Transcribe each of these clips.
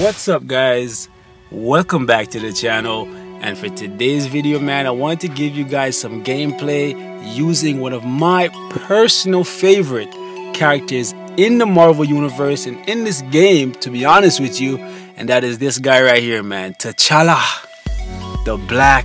What's up, guys? Welcome back to the channel, and for today's video, man, I wanted to give you guys some gameplay using one of my personal favorite characters in the Marvel universe and in this game, to be honest with you, and that is this guy right here, man, T'Challa, the Black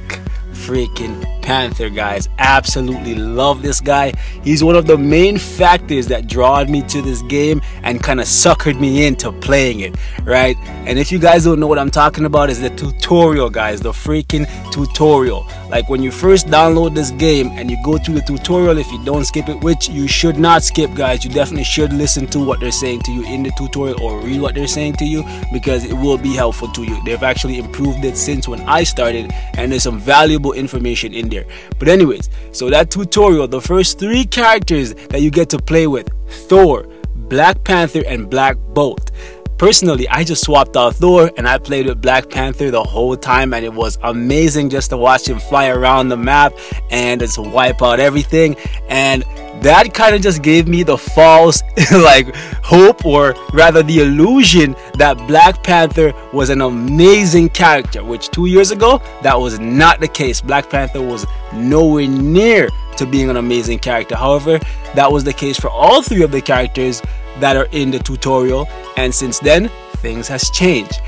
freaking Panther, guys. Absolutely love this guy. He's one of the main factors that drawed me to this game and kind of suckered me into playing it, right? And if you guys don't know what I'm talking about, is the tutorial, guys, the freaking tutorial. Like when you first download this game and you go through the tutorial, if you don't skip it, which you should not skip, guys, you definitely should listen to what they're saying to you in the tutorial or read what they're saying to you, because it will be helpful to you. They've actually improved it since when I started, and there's some valuable information in there. But anyways, so that tutorial, the first 3 characters that you get to play with: Thor, Black Panther, and Black Bolt. Personally, I just swapped out Thor and I played with Black Panther the whole time, and it was amazing just to watch him fly around the map and just wipe out everything. And that kind of just gave me the false like hope, or rather the illusion, that Black Panther was an amazing character, which 2 years ago that was not the case. Black Panther was nowhere near to being an amazing character. However, that was the case for all 3 of the characters that are in the tutorial, and since then things has changed.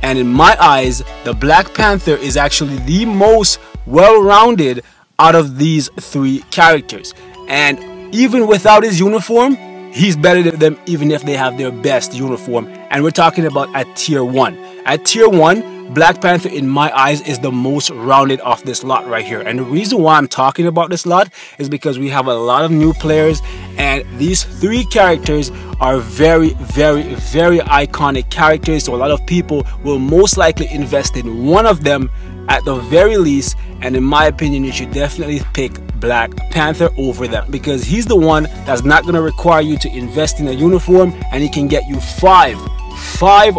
And in my eyes, the Black Panther is actually the most well-rounded out of these 3 characters, and even without his uniform, he's better than them even if they have their best uniform. And we're talking about at tier 1. At tier 1, Black Panther, in my eyes, is the most rounded off this lot right here. And the reason why I'm talking about this lot is because we have a lot of new players, and these 3 characters are very iconic characters. So a lot of people will most likely invest in one of them at the very least, and in my opinion, you should definitely pick Black Panther over them, because he's the one that's not going to require you to invest in a uniform, and he can get you 5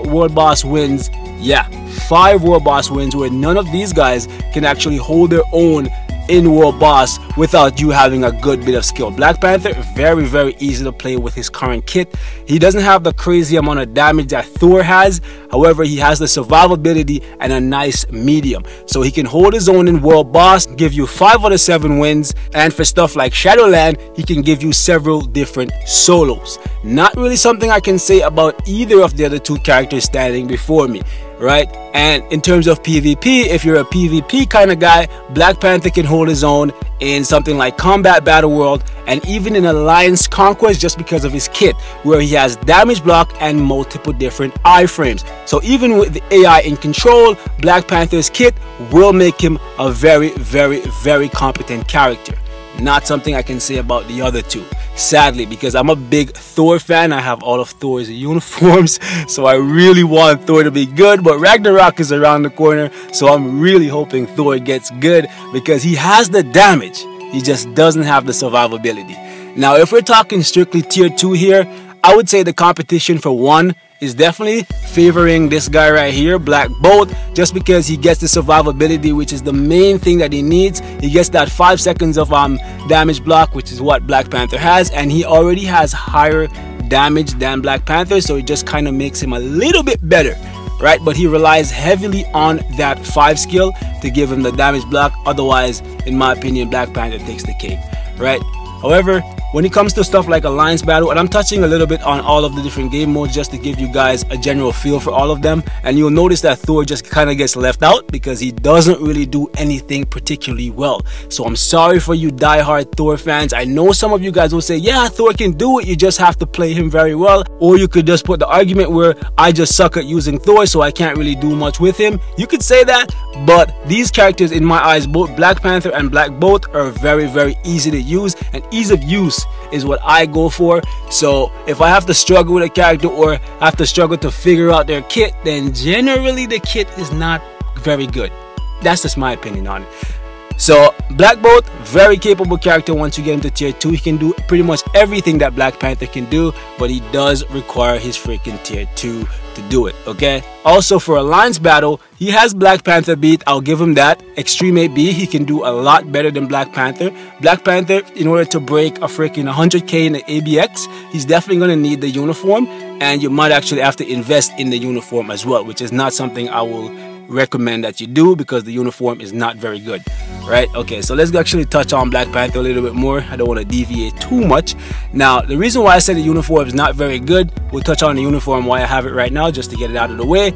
world boss wins. Yeah, 5 world boss wins, where none of these guys can actually hold their own in world boss without you having a good bit of skill. Black Panther, very easy to play with his current kit. He doesn't have the crazy amount of damage that Thor has. However, he has the survivability and a nice medium, so he can hold his own in world boss, give you 5 out of 7 wins. And for stuff like Shadowland, he can give you several different solos. Not really something I can say about either of the other 2 characters standing before me, right? And in terms of PvP, if you're a PvP kind of guy, Black Panther can hold his own in something like Combat Battle World, and even in Alliance Conquest, just because of his kit, where he has damage block and multiple different iframes. So even with the AI in control, Black Panther's kit will make him a very competent character. Not something I can say about the other 2, sadly, because I'm a big Thor fan. I have all of Thor's uniforms, so I really want Thor to be good. But Ragnarok is around the corner, so I'm really hoping Thor gets good, because he has the damage, he just doesn't have the survivability. Now, if we're talking strictly tier 2 here, I would say the competition for 1 is definitely favoring this guy right here, Black Bolt, just because he gets the survivability, which is the main thing that he needs. He gets that 5 seconds of damage block, which is what Black Panther has, and he already has higher damage than Black Panther, so it just kind of makes him a little bit better, right? But he relies heavily on that 5 skill to give him the damage block. Otherwise, in my opinion, Black Panther takes the cake, right? However, when it comes to stuff like Alliance Battle, and I'm touching a little bit on all of the different game modes just to give you guys a general feel for all of them, and you'll notice that Thor just kind of gets left out because he doesn't really do anything particularly well. So I'm sorry for you diehard Thor fans. I know some of you guys will say, yeah, Thor can do it, you just have to play him very well. Or you could just put the argument where I just suck at using Thor, so I can't really do much with him. You could say that, but these characters, in my eyes, both Black Panther and Black Bolt, are very easy to use, and ease of use is what I go for. So if I have to struggle with a character, or have to struggle to figure out their kit, then generally the kit is not very good. That's just my opinion on it. So Black Bolt, very capable character. Once you get him to tier 2, he can do pretty much everything that Black Panther can do, but he does require his freaking tier 2 to do it, okay? Also, for Alliance battle, he has Black Panther beat. I'll give him that. Extreme 8B, he can do a lot better than Black Panther. Black Panther, in order to break a freaking 100k in the ABX, he's definitely going to need the uniform, and you might actually have to invest in the uniform as well, which is not something I will recommend that you do because the uniform is not very good, right? Okay, so let's actually touch on Black Panther a little bit more. I don't want to deviate too much. Now, the reason why I said the uniform is not very good, we'll touch on the uniform, why I have it right now, just to get it out of the way.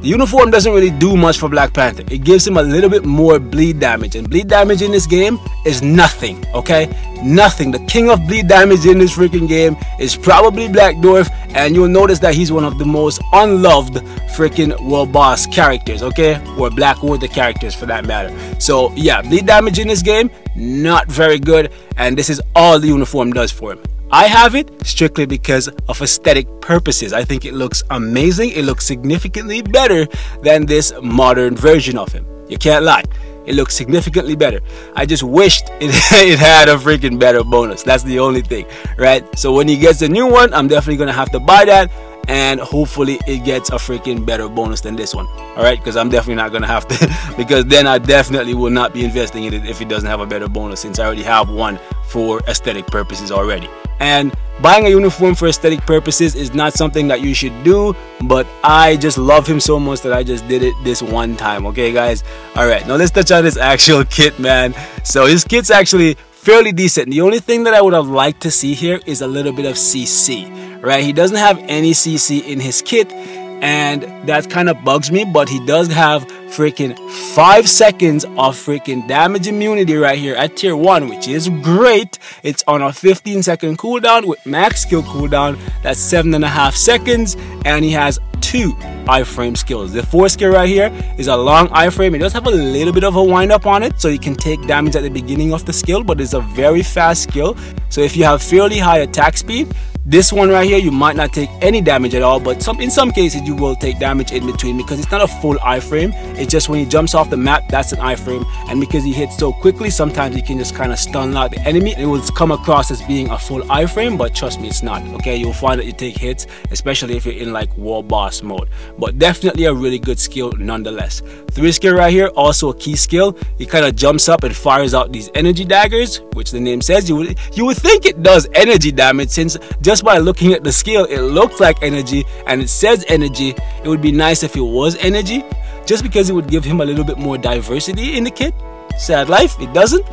The uniform doesn't really do much for Black Panther. It gives him a little bit more bleed damage, and bleed damage in this game is nothing, okay? Nothing. The king of bleed damage in this freaking game is probably Black Dwarf, and you'll notice that he's one of the most unloved freaking world boss characters, okay? Or Black Order characters for that matter. So yeah, bleed damage in this game, not very good, and this is all the uniform does for him. I have it strictly because of aesthetic purposes. I think it looks amazing. It looks significantly better than this modern version of him. You can't lie. It looks significantly better. I just wished it had a freaking better bonus. That's the only thing, right? So when he gets the new one, I'm definitely going to have to buy that. And hopefully it gets a freaking better bonus than this one. All right, because I'm definitely not going to have to, because then I definitely will not be investing in it if it doesn't have a better bonus, since I already have one for aesthetic purposes already. And buying a uniform for aesthetic purposes is not something that you should do, but I just love him so much that I just did it this one time. Okay, guys? All right, now let's touch on his actual kit, man. So his kit's actually fairly decent. The only thing that I would have liked to see here is a little bit of CC, right? He doesn't have any CC in his kit, and that kind of bugs me, but he does have freaking 5 seconds of freaking damage immunity right here at tier 1, which is great. It's on a 15-second cooldown with max skill cooldown. That's 7.5 seconds, and he has 2 iframe skills. The 4th skill right here is a long iframe. It does have a little bit of a wind up on it, so you can take damage at the beginning of the skill, but it's a very fast skill. So if you have fairly high attack speed, this one right here, you might not take any damage at all, but in some cases you will take damage in between, because it's not a full iframe. It's just when he jumps off the map, that's an iframe, and because he hits so quickly, sometimes he can just kind of stun lock the enemy. It will come across as being a full iframe, but trust me, it's not. Okay, you'll find that you take hits, especially if you're in like war boss mode, but definitely a really good skill nonetheless. 3 skill right here, also a key skill. He kind of jumps up and fires out these energy daggers, which the name says. You would think it does energy damage, since just by looking at the skill, it looks like energy and it says energy. It would be nice if it was energy, just because it would give him a little bit more diversity in the kit. Sad life, it doesn't.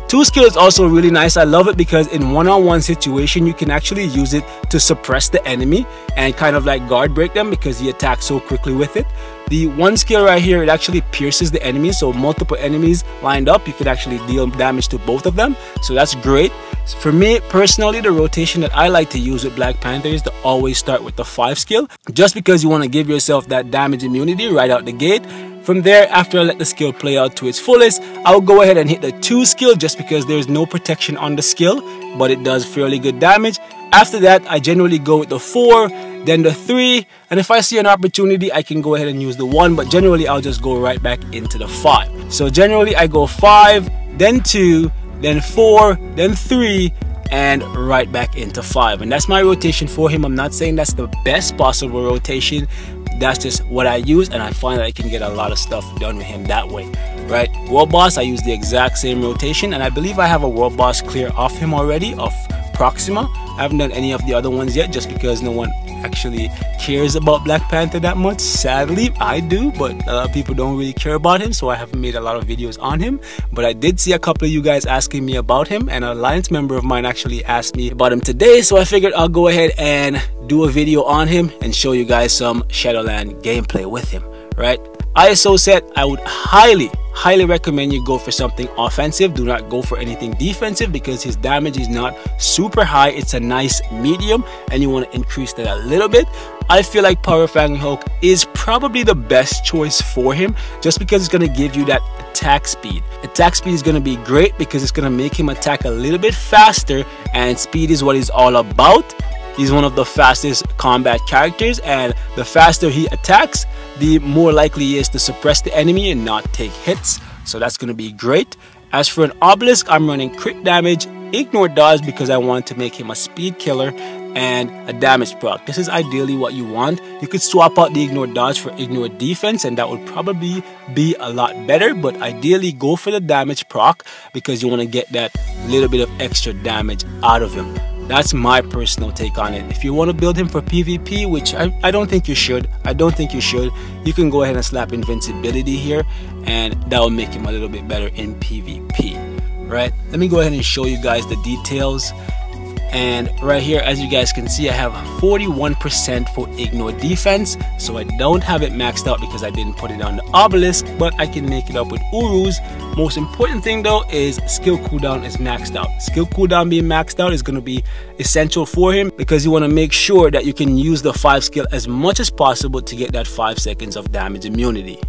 2 skill is also really nice. I love it because in one-on-one situation, you can actually use it to suppress the enemy and kind of like guard break them, because he attacks so quickly with it. The 1 skill right here, it actually pierces the enemy, so multiple enemies lined up, you could actually deal damage to both of them, so that's great. For me personally, the rotation that I like to use with Black Panther is to always start with the 5 skill, just because you want to give yourself that damage immunity right out the gate. From there, after I let the skill play out to its fullest, I'll go ahead and hit the 2 skill, just because there's no protection on the skill, but it does fairly good damage. After that, I generally go with the 4, then the 3, and if I see an opportunity, I can go ahead and use the 1, but generally I'll just go right back into the 5. So generally I go 5, then 2, then 4, then 3, and right back into 5. And that's my rotation for him. I'm not saying that's the best possible rotation. That's just what I use, and I find that I can get a lot of stuff done with him that way, right? World Boss, I use the exact same rotation, and I believe I have a World Boss clear off him already, of Proxima. I haven't done any of the other ones yet, just because no one actually cares about Black Panther that much. Sadly, I do, but a lot of people don't really care about him, so I haven't made a lot of videos on him. But I did see a couple of you guys asking me about him, and an Alliance member of mine actually asked me about him today, so I figured I'll go ahead and do a video on him and show you guys some Shadowland gameplay with him, right? ISO set, I would highly recommend you go for something offensive. Do not go for anything defensive, because his damage is not super high. It's a nice medium, and you want to increase that a little bit. I feel like Power Fang Hulk is probably the best choice for him, just because it's going to give you that attack speed. Attack speed is going to be great because it's going to make him attack a little bit faster, and speed is what he's all about. He's one of the fastest combat characters, and the faster he attacks, the more likely he is to suppress the enemy and not take hits. So that's going to be great. As for an Obelisk, I'm running crit damage, ignore dodge, because I want to make him a speed killer, and a damage proc. This is ideally what you want. You could swap out the ignore dodge for ignore defense, and that would probably be a lot better, but ideally go for the damage proc because you want to get that little bit of extra damage out of him. That's my personal take on it. If you want to build him for PvP, which I don't think you should, you can go ahead and slap invincibility here, and that will make him a little bit better in PvP, right? Let me go ahead and show you guys the details. And right here, as you guys can see, I have 41% for ignore defense, so I don't have it maxed out because I didn't put it on the obelisk, but I can make it up with Urus. Most important thing though is skill cooldown is maxed out. Skill cooldown being maxed out is going to be essential for him because you want to make sure that you can use the 5 skill as much as possible to get that 5 seconds of damage immunity.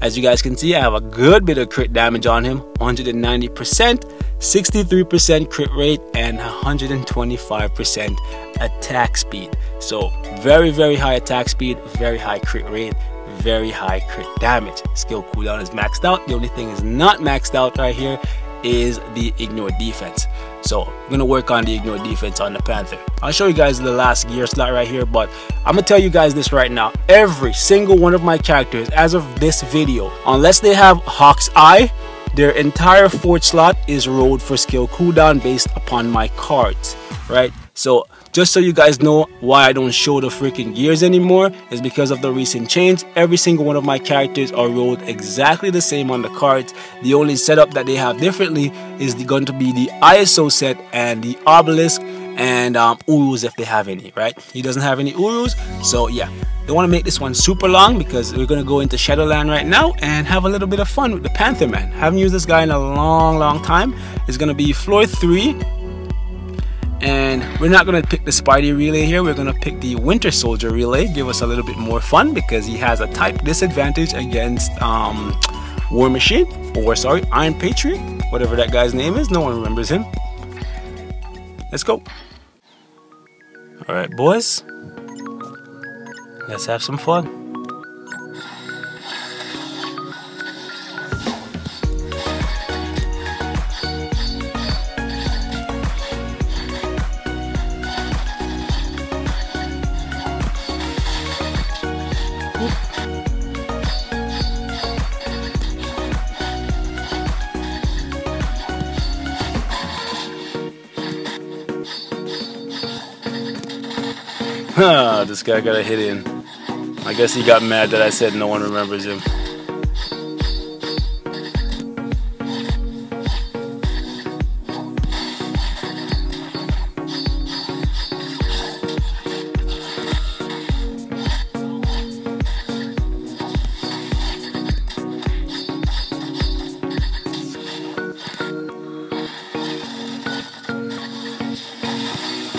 As you guys can see, I have a good bit of crit damage on him, 190%, 63% crit rate, and 125% attack speed. So very, very high attack speed, very high crit rate, very high crit damage. Skill cooldown is maxed out. The only thing is not maxed out right here is the ignore defense. So I'm gonna work on the ignore defense on the Panther. I'll show you guys the last gear slot right here, but I'm gonna tell you guys this right now. Every single one of my characters as of this video, unless they have Hawk's Eye, their entire 4th slot is rolled for skill cooldown based upon my cards, right? So just so you guys know why I don't show the freaking gears anymore is because of the recent change. Every single one of my characters are rolled exactly the same on the cards. The only setup that they have differently is going to be the ISO set and the obelisk and Urus if they have any, right? He doesn't have any Urus, so yeah. Don't want to make this one super long because we're going to go into Shadowland right now and have a little bit of fun with the Panther, man. Haven't used this guy in a long time. It's going to be floor 3. And we're not going to pick the Spidey relay here. We're going to pick the Winter Soldier relay. Give us a little bit more fun because he has a type disadvantage against War Machine. Or sorry, Iron Patriot. Whatever that guy's name is. No one remembers him. Let's go. Alright, boys. Let's have some fun. This guy got a hit in. I guess he got mad that I said no one remembers him.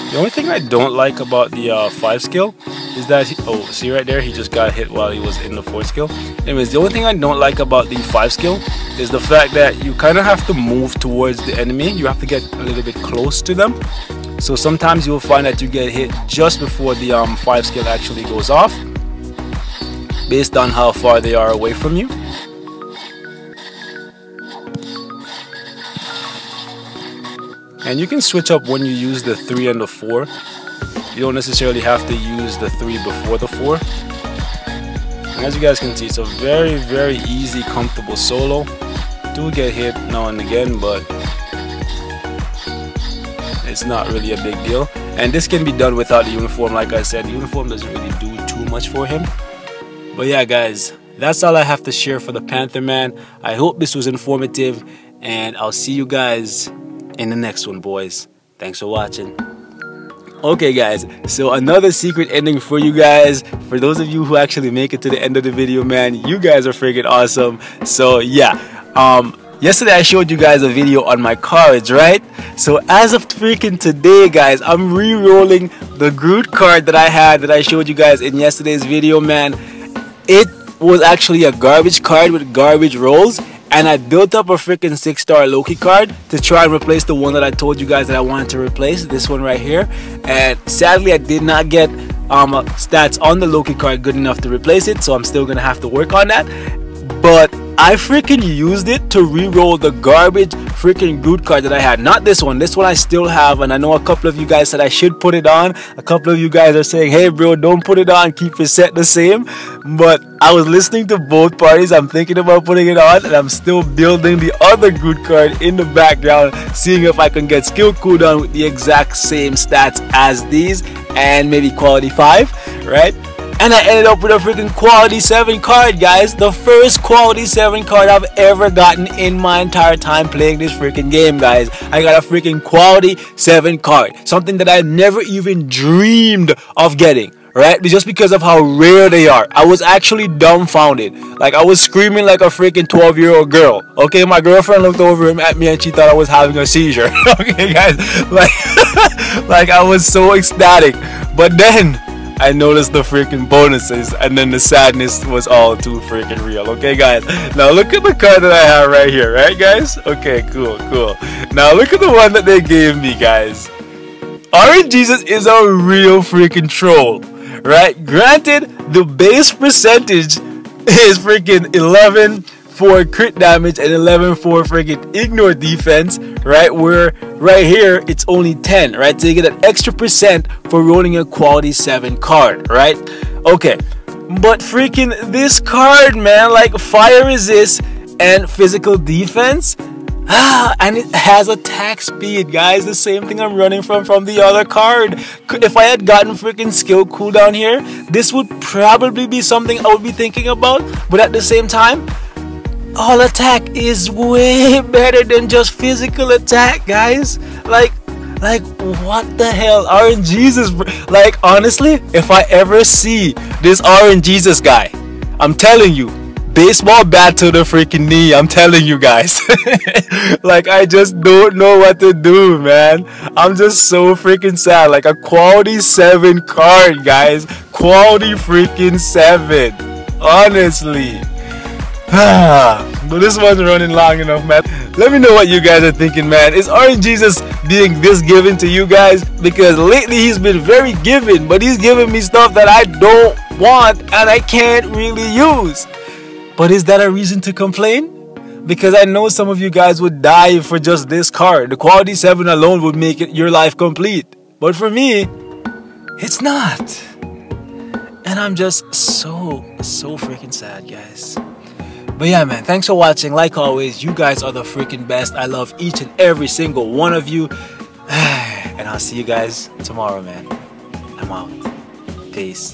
The only thing I don't like about the 5 skill is that, oh, see right there, he just got hit while he was in the 4 skill. Anyways, the only thing I don't like about the 5 skill is the fact that you kind of have to move towards the enemy. You have to get a little bit close to them. So sometimes you'll find that you get hit just before the 5 skill actually goes off, based on how far they are away from you. And you can switch up when you use the 3 and the 4. You don't necessarily have to use the 3 before the 4. And as you guys can see, it's a very, very easy, comfortable solo. Do get hit now and again, but it's not really a big deal. And this can be done without the uniform. Like I said, the uniform doesn't really do too much for him. But yeah, guys, that's all I have to share for the Panther, man. I hope this was informative, and I'll see you guys in the next one, boys. Thanks for watching. Okay guys, so another secret ending for you guys. For those of you who actually make it to the end of the video, man, you guys are freaking awesome. So yeah, yesterday I showed you guys a video on my cards, right? So as of freaking today, guys, I'm re-rolling the Groot card that I had that I showed you guys in yesterday's video, man. It was actually a garbage card with garbage rolls, and I built up a freaking 6-star Loki card to try and replace the one that I told you guys that I wanted to replace, this one right here. And sadly, I did not get stats on the Loki card good enough to replace it, so I'm still gonna have to work on that. but I freaking used it to re-roll the garbage freaking Groot card that I had. Not this one. This one I still have, and I know a couple of you guys said I should put it on. A couple of you guys are saying, hey bro, don't put it on, keep your set the same. But I was listening to both parties. I'm thinking about putting it on, and I'm still building the other Groot card in the background, seeing if I can get skill cooldown with the exact same stats as these, and maybe quality 5, right? And I ended up with a freaking quality 7 card, guys. The first quality 7 card I've ever gotten in my entire time playing this freaking game, guys. I got a freaking quality 7 card. Something that I never even dreamed of getting, right? Just because of how rare they are. I was actually dumbfounded. Like, I was screaming like a freaking 12-year-old girl. Okay, my girlfriend looked over at me and she thought I was having a seizure. Okay, guys. Like I was so ecstatic. But then I noticed the freaking bonuses, and then the sadness was all too freaking real. Okay, guys, now look at the card that I have right here, right, guys? Okay, cool. Now look at the one that they gave me, guys. Orange Jesus is a real freaking troll, right? Granted, the base percentage is freaking 11 for crit damage and 11 for freaking ignore defense, right? Where right here it's only 10, right? So you get an extra percent for rolling a quality 7 card, right? Okay, but freaking this card, man, like fire resist and physical defense, and it has attack speed, guys. The same thing I'm running from the other card. If I had gotten freaking skill cooldown here, this would probably be something I would be thinking about. But at the same time, all attack is way better than just physical attack, guys. Like what the hell? Orange Jesus, like honestly, if I ever see this Orange Jesus guy, I'm telling you, baseball bat to the freaking knee. I'm telling you guys. Like, I just don't know what to do, man. I'm just so freaking sad. Like, a quality 7 card, guys. Quality freaking 7. Honestly. But this one's running long enough, man. Let me know what you guys are thinking, man. Is Orange Jesus being this giving to you guys? Because lately he's been very giving, but he's giving me stuff that I don't want and I can't really use. But is that a reason to complain? Because I know some of you guys would die for just this card. The quality 7 alone would make it your life complete. But for me, it's not. And I'm just so freaking sad, guys. But yeah, man, thanks for watching. Like always, you guys are the freaking best. I love each and every single one of you. And I'll see you guys tomorrow, man. I'm out. Peace.